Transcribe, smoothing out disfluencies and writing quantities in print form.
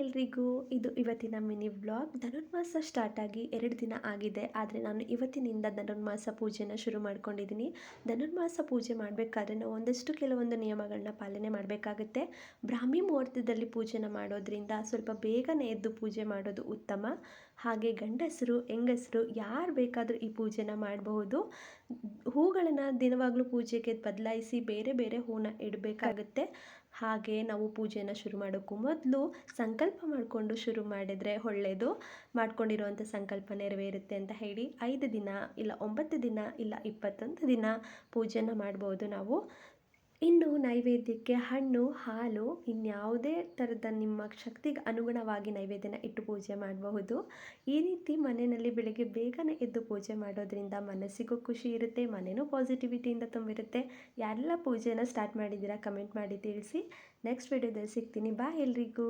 ಎಲ್ರಿಗೂ. ಇದು ಇವತ್ತಿನ ಮಿನಿ ವ್ಲಾಗ್. ಧನುರ್ಮಾಸ ಸ್ಟಾರ್ಟ್ ಆಗಿ 2 ದಿನ ಆಗಿದೆ. ಆದರೆ ನಾನು ಇವತ್ತಿನಿಂದ ಧನುರ್ಮಾಸ ಪೂಜೆನ ಶುರು ಮಾಡ್ಕೊಂಡಿದ್ದೀನಿ. ಧನುರ್ಮಾಸ ಪೂಜೆ ಮಾಡಬೇಕಾದ್ರೆ ನಾವು ಕೆಲವೊಂದು ನಿಯಮಗಳನ್ನ ಪಾಲನೆ ಮಾಡಬೇಕಾಗುತ್ತೆ. ಬ್ರಾಹ್ಮಿ ಮುಹೂರ್ತದಲ್ಲಿ ಪೂಜೆನ ಮಾಡೋದ್ರಿಂದ ಸ್ವಲ್ಪ ಬೇಗನೆ ಎದ್ದು ಪೂಜೆ ಮಾಡೋದು ಉತ್ತಮ. ಹಾಗೆ ಗಂಡಸರು ಹೆಂಗಸರು ಯಾರು ಬೇಕಾದರೂ ಈ ಪೂಜೆನ ಮಾಡಬಹುದು. ಹೂಗಳನ್ನು ದಿನವಾಗಲೂ ಪೂಜೆಗೆ ಬದಲಾಯಿಸಿ ಬೇರೆ ಬೇರೆ ಹೂನ ಇಡಬೇಕಾಗುತ್ತೆ. ಹಾಗೆ ನಾವು ಪೂಜೆನ ಶುರು ಮಾಡೋಕ್ಕೂ ಮೊದಲು ಸಂಕಲ್ಪ ಮಾಡಿಕೊಂಡು ಶುರು ಮಾಡಿದರೆ ಒಳ್ಳೆಯದು. ಮಾಡ್ಕೊಂಡಿರುವಂಥ ಸಂಕಲ್ಪ ನೆರವೇರುತ್ತೆ ಅಂತ ಹೇಳಿ 5 ದಿನ ಇಲ್ಲ 9 ದಿನ ಇಲ್ಲ 21 ದಿನ ಪೂಜೆನ ಮಾಡ್ಬೋದು ನಾವು. ಇನ್ನು ನೈವೇದ್ಯಕ್ಕೆ ಹಣ್ಣು ಹಾಲು ಇನ್ಯಾವುದೇ ಥರದ ನಿಮ್ಮ ಶಕ್ತಿಗೆ ಅನುಗುಣವಾಗಿ ನೈವೇದ್ಯನ ಇಟ್ಟು ಪೂಜೆ ಮಾಡಬಹುದು. ಈ ರೀತಿ ಮನೆಯಲ್ಲಿ ಬೆಳಗ್ಗೆ ಬೇಗನೆ ಎದ್ದು ಪೂಜೆ ಮಾಡೋದ್ರಿಂದ ಮನಸ್ಸಿಗೂ ಖುಷಿ ಇರುತ್ತೆ, ಮನೆಯೂ ಪಾಸಿಟಿವಿಟಿಯಿಂದ ತುಂಬಿರುತ್ತೆ. ಯಾರೆಲ್ಲ ಪೂಜೆನ ಸ್ಟಾರ್ಟ್ ಮಾಡಿದ್ದೀರಾ ಕಮೆಂಟ್ ಮಾಡಿ ತಿಳಿಸಿ. ನೆಕ್ಸ್ಟ್ ವಿಡಿಯೋದಲ್ಲಿ ಸಿಗ್ತೀನಿ. ಬಾಯ್ ಎಲ್ರಿಗೂ.